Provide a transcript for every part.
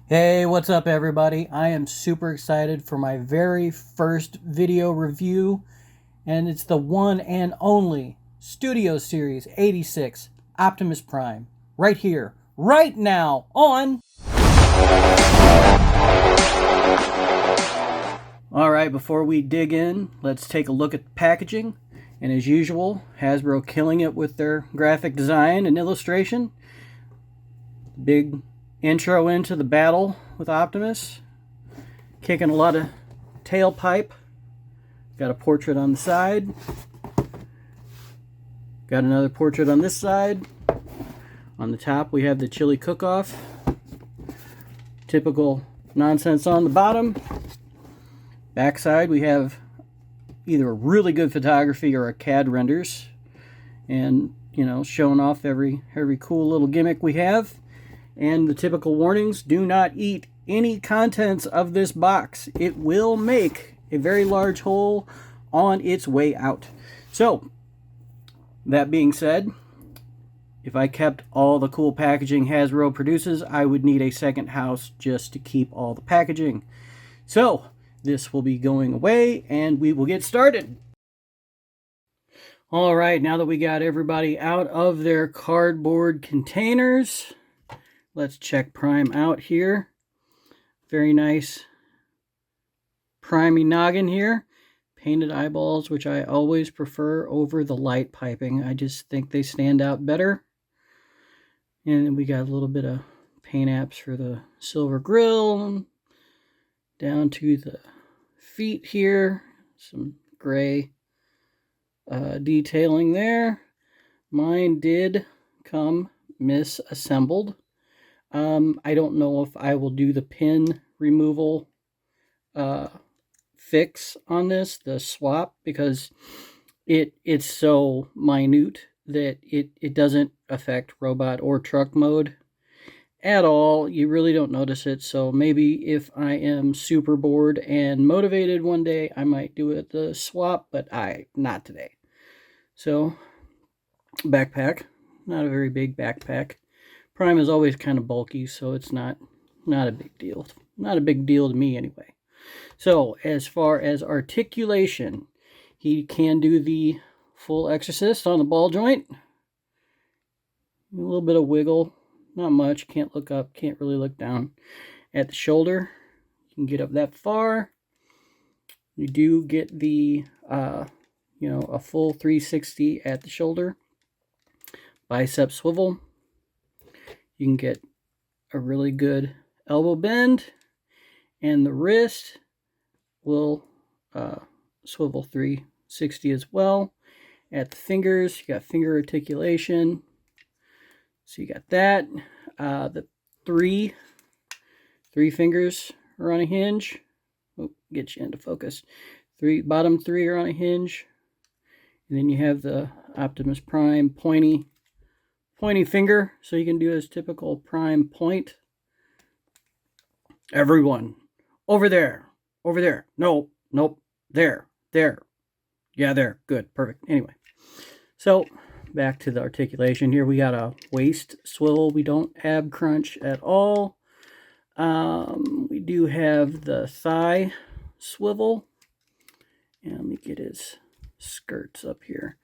Hey, what's up everybody? I am super excited for my very first video review, and it's the one and only Studio Series 86 Optimus Prime, right here, right now on... Alright, before we dig in, let's take a look at the packaging. And as usual, Hasbro killing it with their graphic design and illustration. Big intro into the battle with Optimus. Kicking a lot of tailpipe. Got a portrait on the side. Got another portrait on this side. On the top we have the chili cook-off. Typical nonsense on the bottom. Backside we have either really good photography or a CAD renders. And, you know, showing off every cool little gimmick we have. And the typical warnings: do not eat any contents of this box. It will make a very large hole on its way out. So, that being said, if I kept all the cool packaging Hasbro produces, I would need a second house just to keep all the packaging. So, this will be going away and we will get started. Alright, now that we got everybody out of their cardboard containers, let's check Prime out here. Very nice primey noggin here. Painted eyeballs, which I always prefer over the light piping. I just think they stand out better. And we got a little bit of paint apps for the silver grill. Down to the feet here. Some gray detailing there. Mine did come misassembled. I don't know if I will do the pin removal fix on this, the swap, because it's so minute that it doesn't affect robot or truck mode at all. You really don't notice it. So maybe if I am super bored and motivated one day, I might do it the swap, but not today. So backpack, not a very big backpack. Prime is always kind of bulky, so it's not a big deal. Not a big deal to me anyway. So as far as articulation, he can do the full exorcist on the ball joint. A little bit of wiggle, not much. Can't look up, can't really look down. At the shoulder, you can get up that far. You do get the, a full 360 at the shoulder. Bicep swivel. You can get a really good elbow bend, and the wrist will swivel 360 as well. At the fingers, you got finger articulation. So you got that. The three fingers are on a hinge. Oh, get you into focus. Bottom three are on a hinge. And then you have the Optimus Prime pointy finger, so you can do his typical Prime point. Everyone, over there, nope, there, yeah, there, good, perfect. Anyway, so back to the articulation here. We got a waist swivel. We don't ab crunch at all. We do have the thigh swivel. And let me get his skirts up here.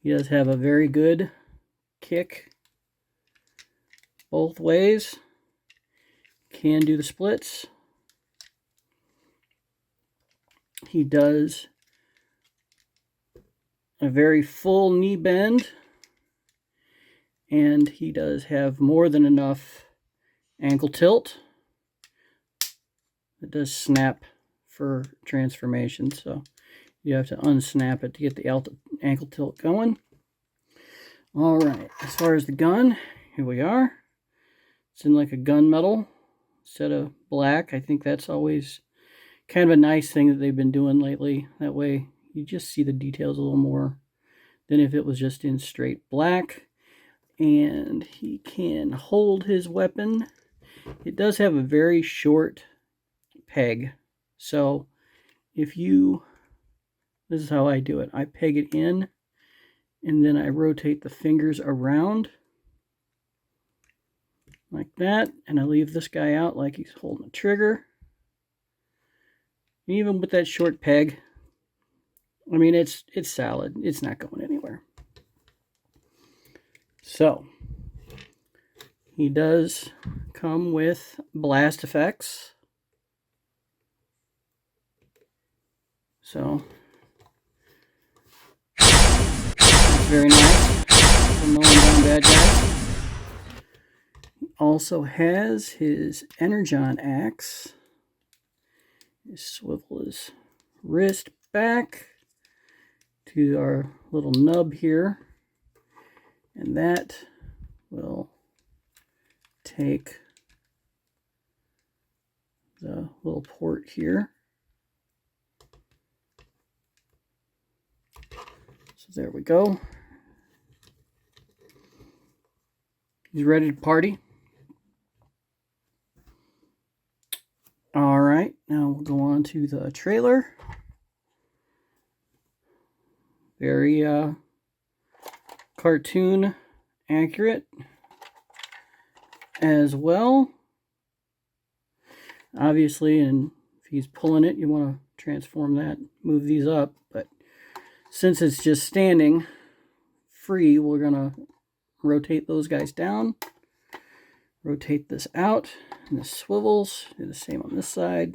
He does have a very good kick both ways. Can do the splits. He does a very full knee bend, and he does have more than enough ankle tilt. It does snap for transformation, so you have to unsnap it to get the ankle tilt going. All right, as far as the gun, here we are. It's in like a gunmetal instead of black. I think that's always kind of a nice thing that they've been doing lately. That way you just see the details a little more than if it was just in straight black. And he can hold his weapon. It does have a very short peg. So this is how I do it. I peg it in and then I rotate the fingers around. like that, and I leave this guy out like he's holding a trigger. Even with that short peg, I mean, it's solid. It's not going anywhere. So he does come with blast effects. So it's very nice for mowing down bad guys. He also has his Energon axe. You swivel his wrist back to our little nub here, and that will take the little port here. So there we go. He's ready to party. All right, now we'll go on to the trailer. Very cartoon accurate as well. Obviously, and if he's pulling it, you want to transform that, move these up. But since it's just standing free, we're going to rotate those guys down. Rotate this out, and this swivels. Do the same on this side.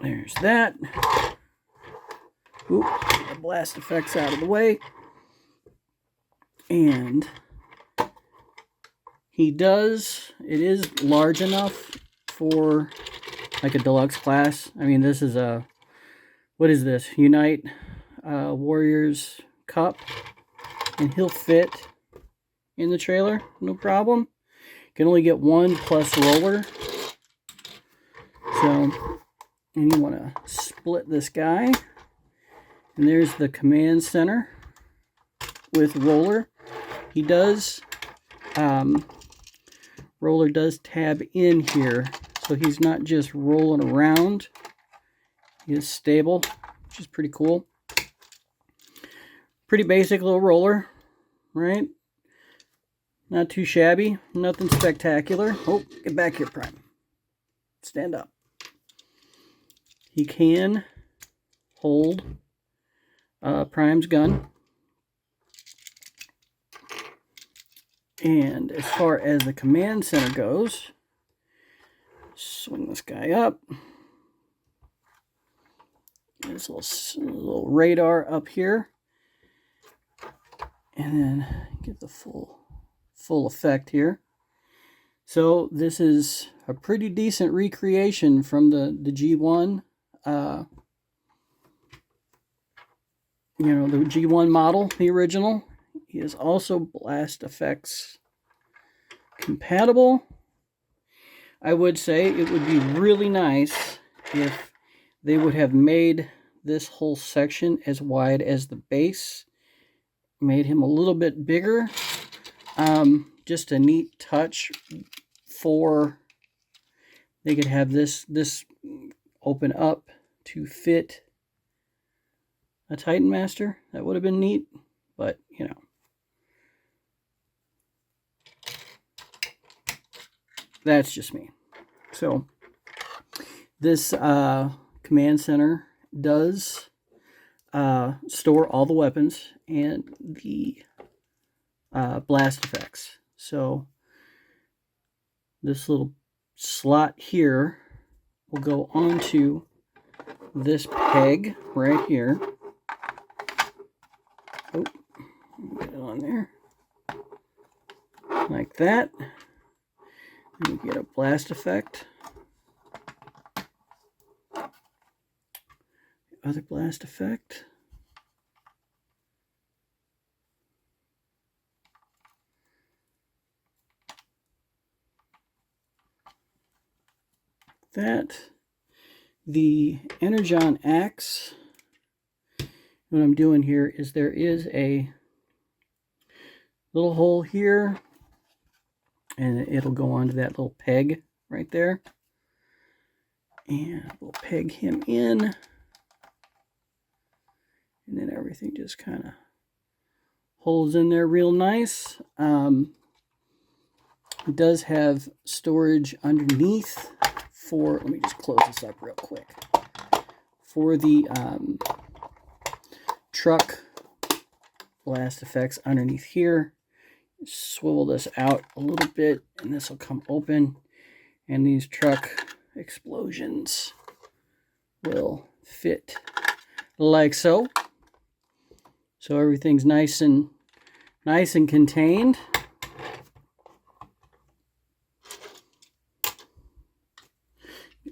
There's that. Oop, the blast effects out of the way. And it is large enough for like a deluxe class. I mean, this is what is this? Unite Warriors Cup. And he'll fit in the trailer, no problem. You can only get one plus roller. So, and you want to split this guy. And there's the command center with roller. He does, roller does tab in here. So he's not just rolling around. He is stable, which is pretty cool. Pretty basic little roller, right? Not too shabby, nothing spectacular. Oh, get back here, Prime. Stand up. He can hold Prime's gun. And as far as the command center goes, swing this guy up. There's a little radar up here. And then get the full effect here. So this is a pretty decent recreation from the G1, you know, the G1 model, the original. He is also blast effects compatible. I would say it would be really nice if they would have made this whole section as wide as the base, made him a little bit bigger. Just a neat touch for, they could have this open up to fit a Titan Master. That would have been neat, but you know, that's just me. So this command center does store all the weapons and the blast effects. So this little slot here will go onto this peg right here. Oh, get it on there. Like that. And you get a blast effect. Other blast effect. That. The Energon axe, what I'm doing here is there is a little hole here, and it'll go onto that little peg right there. And we'll peg him in, and then everything just kind of holds in there real nice. It does have storage underneath for, let me just close this up real quick, for the truck blast effects underneath here. Swivel this out a little bit and this will come open, and these truck explosions will fit like so. So everything's nice and contained.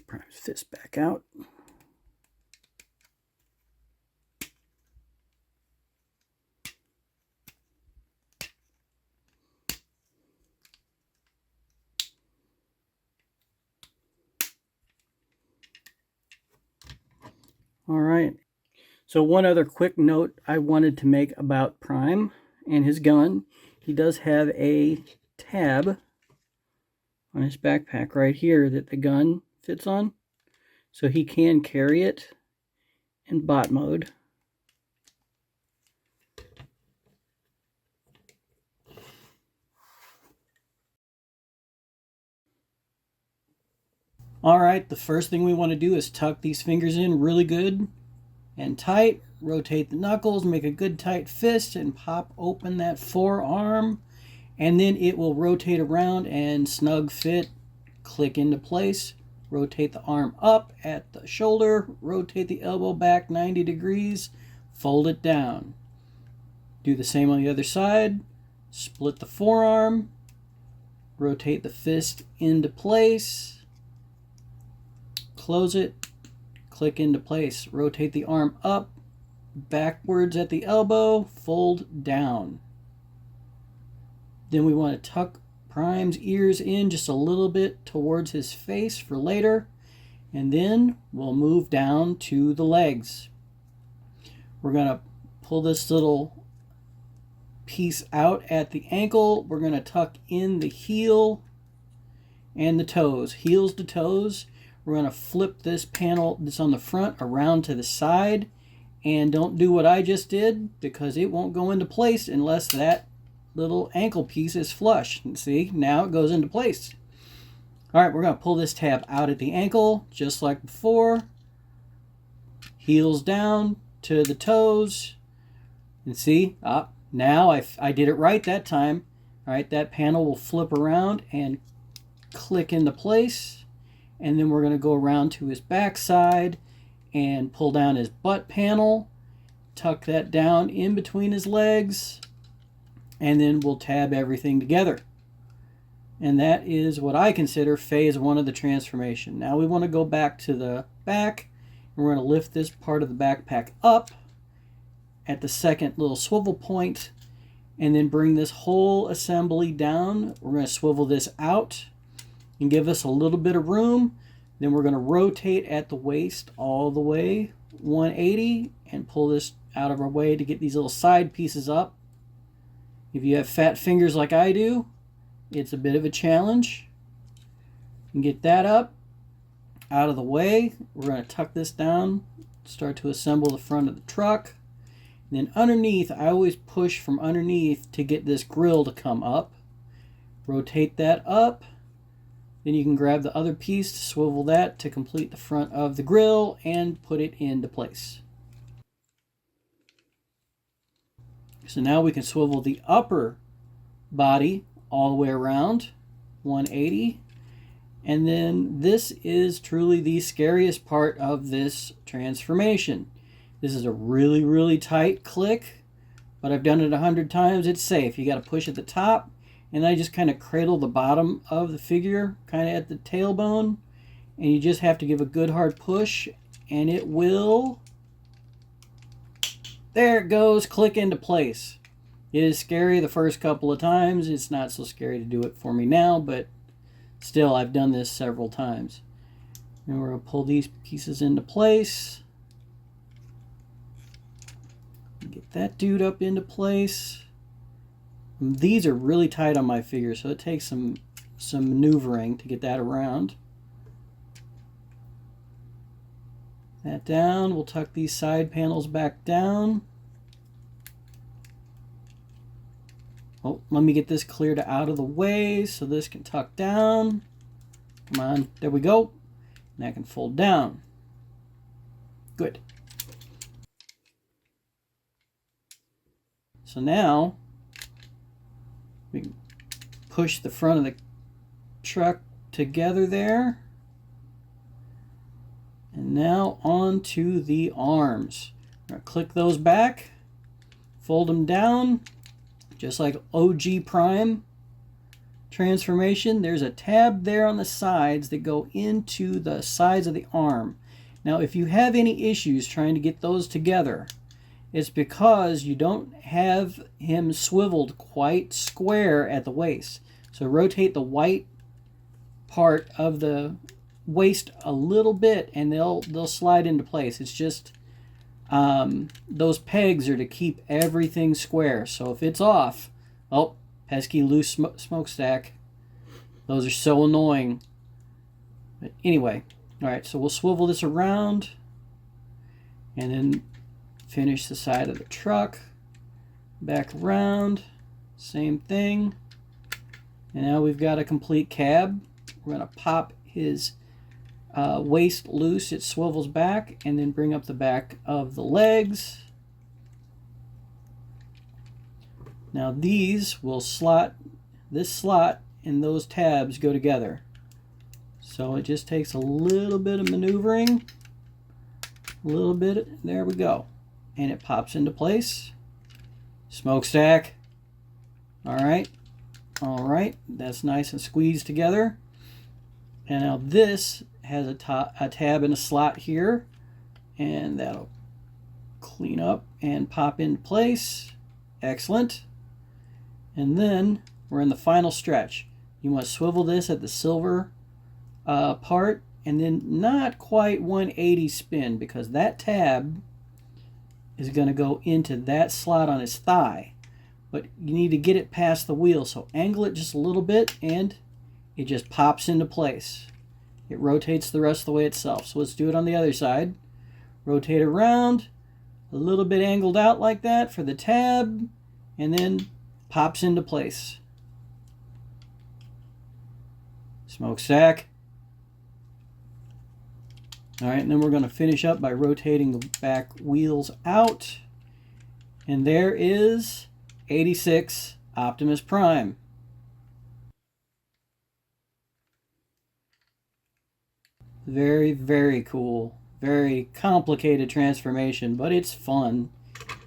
Prime fist back out. All right. So one other quick note I wanted to make about Prime and his gun. He does have a tab on his backpack right here that the gun fits on. So he can carry it in bot mode. All right, the first thing we want to do is tuck these fingers in really good and tight. Rotate the knuckles, make a good tight fist, and pop open that forearm. And then it will rotate around and snug fit, click into place. Rotate the arm up at the shoulder, rotate the elbow back 90 degrees, fold it down. Do the same on the other side. Split the forearm, rotate the fist into place, close it, click into place. Rotate the arm up, backwards at the elbow, fold down. Then we want to tuck Prime's ears in just a little bit towards his face for later. And then we'll move down to the legs. We're going to pull this little piece out at the ankle. We're going to tuck in the heel and the toes, heels to toes. We're going to flip this panel that's on the front around to the side. And don't do what I just did, because it won't go into place unless that little ankle piece is flush. And see, now it goes into place. All right, we're going to pull this tab out at the ankle, just like before. Heels down to the toes. And see, now I did it right that time. All right, that panel will flip around and click into place. And then we're going to go around to his backside and pull down his butt panel. Tuck that down in between his legs. And then we'll tab everything together. And that is what I consider phase one of the transformation. Now we want to go back to the back. And we're going to lift this part of the backpack up at the second little swivel point. And then bring this whole assembly down. We're going to swivel this out and give us a little bit of room. Then we're going to rotate at the waist all the way 180 and pull this out of our way to get these little side pieces up. If you have fat fingers like I do, it's a bit of a challenge. And get that up, out of the way. We're going to tuck this down, start to assemble the front of the truck. And then underneath, I always push from underneath to get this grill to come up. Rotate that up. Then you can grab the other piece to swivel that to complete the front of the grill and put it into place. So now we can swivel the upper body all the way around 180. And then this is truly the scariest part of this transformation. This is a really, really tight click, but I've done it 100 times. It's safe. You got to push at the top, and I just kind of cradle the bottom of the figure kind of at the tailbone, and you just have to give a good hard push, and it will, there it goes, click into place. It is scary the first couple of times. It's not so scary to do it for me now, but still, I've done this several times. And we're going to pull these pieces into place. Get that dude up into place. These are really tight on my figure, so it takes some maneuvering to get that around. That down. We'll tuck these side panels back down. Oh, let me get this cleared out of the way so this can tuck down. Come on, there we go. And that can fold down. Good. So now we can push the front of the truck together there. And now onto the arms. I'm going to click those back, fold them down, just like OG Prime transformation. There's a tab there on the sides that go into the sides of the arm. Now, if you have any issues trying to get those together, it's because you don't have him swiveled quite square at the waist. So rotate the white part of the waist a little bit and they'll slide into place. It's just those pegs are to keep everything square. So if it's off, oh, pesky loose smokestack. Those are so annoying. But anyway, all right, so we'll swivel this around and then finish the side of the truck. Back around, same thing. And now we've got a complete cab. We're going to pop his waist loose. It swivels back, and then bring up the back of the legs. Now these will slot, this slot and those tabs go together. So it just takes a little bit of maneuvering. A little bit, there we go. And it pops into place. Smokestack. All right, that's nice and squeezed together. And now this has a tab and a slot here, and that'll clean up and pop into place. Excellent. And then we're in the final stretch. You want to swivel this at the silver part, and then not quite 180 spin, because that tab is going to go into that slot on his thigh. But you need to get it past the wheel, so angle it just a little bit and it just pops into place. It rotates the rest of the way itself. So let's do it on the other side. Rotate around, a little bit angled out like that for the tab, and then pops into place. Smokestack. All right, and then we're going to finish up by rotating the back wheels out. And there is 86 Optimus Prime. Very, very cool. Very complicated transformation, but it's fun.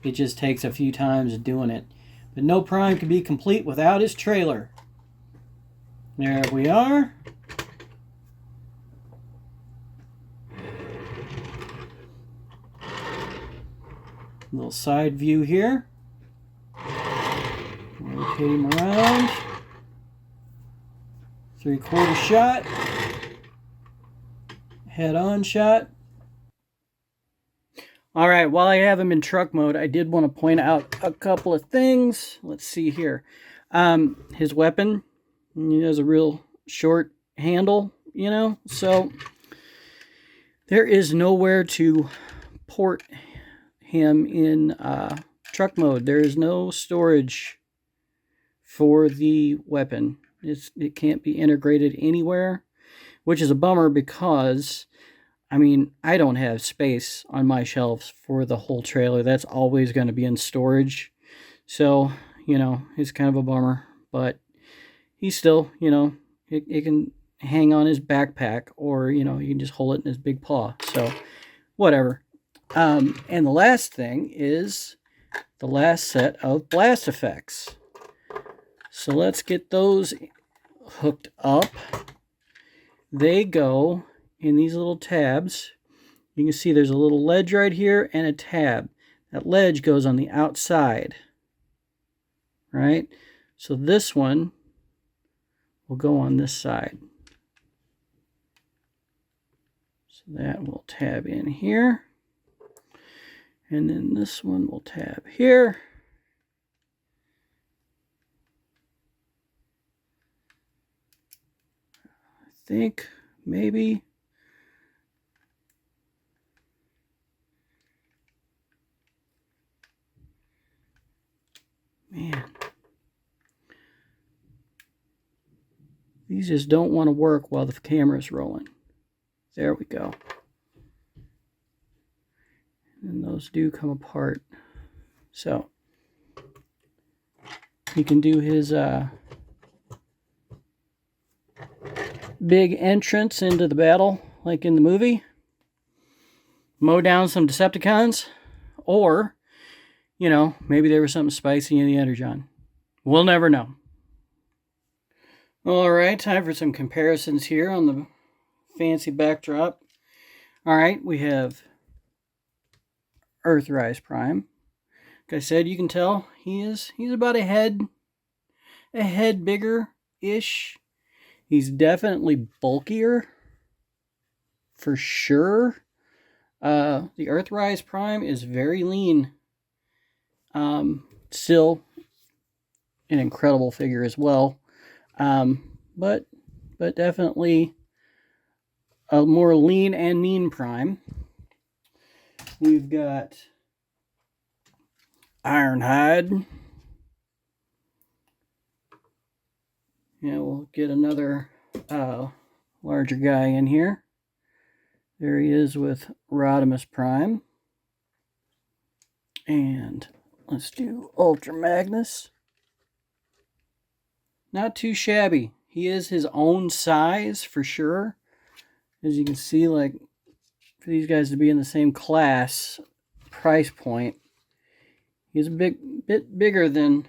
It just takes a few times doing it. But no Prime can be complete without his trailer. There we are. Little side view here. Rotate him around. 3/4 shot. Head-on shot. All right, while I have him in truck mode, I did want to point out a couple of things. Let's see here. His weapon, he has a real short handle, you know, so there is nowhere to port him in truck mode. There is no storage for the weapon. It can't be integrated anywhere, which is a bummer because, I mean, I don't have space on my shelves for the whole trailer. That's always going to be in storage. So, you know, it's kind of a bummer, but he's still, you know, it can hang on his backpack, or, you know, you can just hold it in his big paw. So, whatever. And the last thing is the last set of blast effects. So let's get those hooked up. They go in these little tabs. You can see there's a little ledge right here and a tab. That ledge goes on the outside, right? So this one will go on this side. So that will tab in here. And then this one will tab here. I think maybe. Man. These just don't want to work while the camera's rolling. There we go. And those do come apart. So he can do his big entrance into the battle like in the movie. Mow down some Decepticons. Or, you know, maybe there was something spicy in the Energon. We'll never know. Alright, time for some comparisons here on the fancy backdrop. Alright, we have Earthrise Prime. Like I said, you can tell he's about a head bigger-ish. He's definitely bulkier, for sure. The Earthrise Prime is very lean. Still an incredible figure as well. But definitely a more lean and mean Prime. We've got Ironhide. Yeah, we'll get another larger guy in here. There he is with Rodimus Prime. And let's do Ultra Magnus. Not too shabby. He is his own size for sure. As you can see, like, for these guys to be in the same class, price point, he's a bit bigger than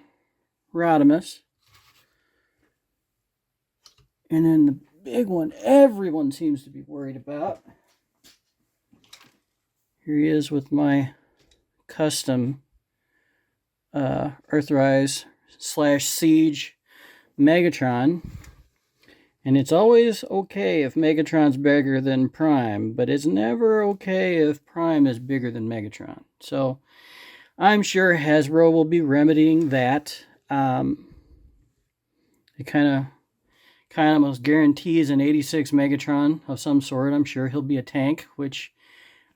Rodimus. And then the big one everyone seems to be worried about. Here he is with my custom Earthrise / Siege Megatron. And it's always okay if Megatron's bigger than Prime, but it's never okay if Prime is bigger than Megatron. So I'm sure Hasbro will be remedying that. It kind of almost guarantees an 86 Megatron of some sort. I'm sure he'll be a tank, which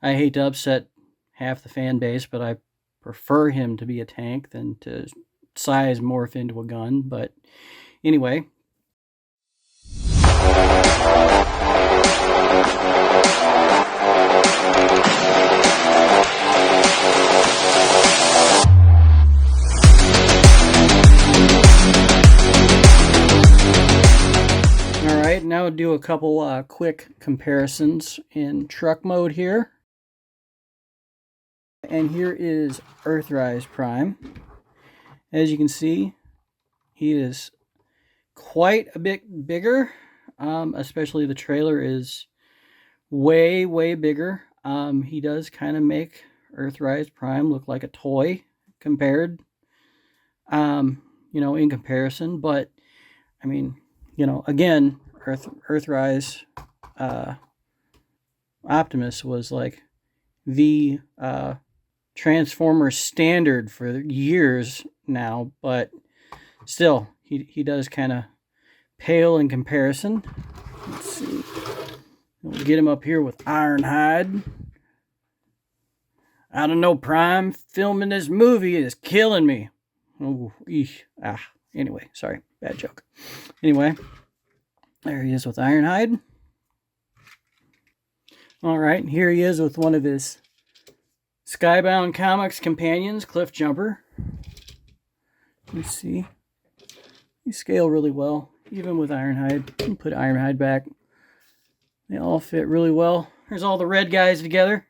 I hate to upset half the fan base, but I prefer him to be a tank than to size morph into a gun. But anyway. Alright, now we'll do a couple quick comparisons in truck mode here. And here is Earthrise Prime. As you can see, he is quite a bit bigger. Especially the trailer is way bigger. He does kind of make Earthrise Prime look like a toy compared, in comparison. But, I mean, again, Earthrise Optimus was like the Transformer standard for years now, but still, he does kind of pale in comparison. Let's see. We'll get him up here with Ironhide. I don't know, Prime. Filming this movie is killing me. Oh, Anyway, sorry. Bad joke. Anyway, there he is with Ironhide. Alright, here he is with one of his Skybound Comics companions, Cliff Jumper. You see. They scale really well, even with Ironhide. You can put Ironhide back. They all fit really well. There's all the red guys together.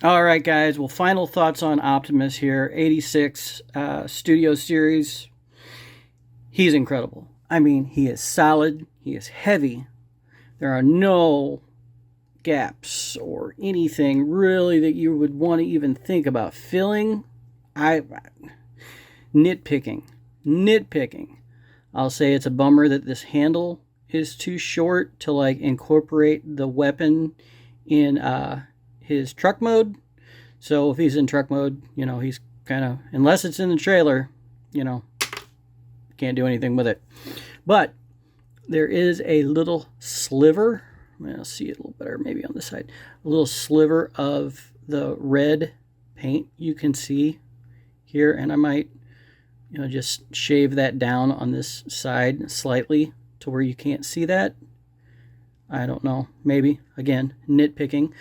Alright guys, well, final thoughts on Optimus here. 86 Studio Series. He's incredible. I mean, he is solid. He is heavy. There are no gaps or anything really that you would want to even think about filling. Nitpicking. I'll say it's a bummer that this handle is too short to like incorporate the weapon in his truck mode. So if he's in truck mode, he's kind of, unless it's in the trailer, can't do anything with it. But there is a little sliver. I'll see it a little better maybe on this side. A little sliver of the red paint you can see here, and I might just shave that down on this side slightly to where you can't see that. I don't know, maybe, again, nitpicking.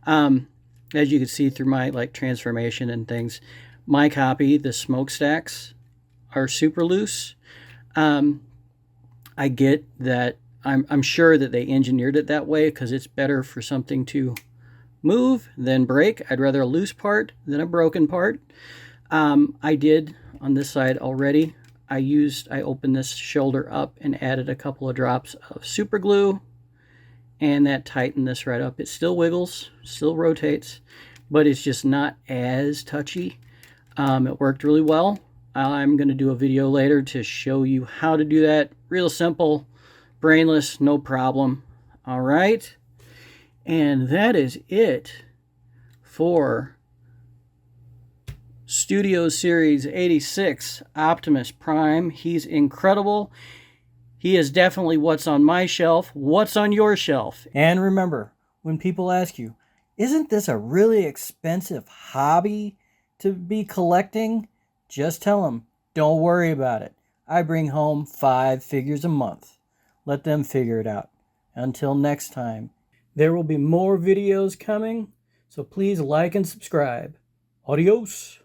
As you can see through my transformation and things, my copy, the smokestacks, are super loose. I get that. I'm sure that they engineered it that way because it's better for something to move than break. I'd rather a loose part than a broken part. I did on this side already. I opened this shoulder up and added a couple of drops of super glue, and that tightened this right up. It still wiggles, still rotates, but it's just not as touchy. It worked really well. I'm going to do a video later to show you how to do that. Real simple, brainless, no problem. All right. And that is it for Studio Series 86 Optimus Prime. He's incredible. He is definitely what's on my shelf. What's on your shelf? And remember, when people ask you, isn't this a really expensive hobby to be collecting? Just tell them, don't worry about it. I bring home 5 figures a month. Let them figure it out. Until next time, there will be more videos coming, so please like and subscribe. Adios.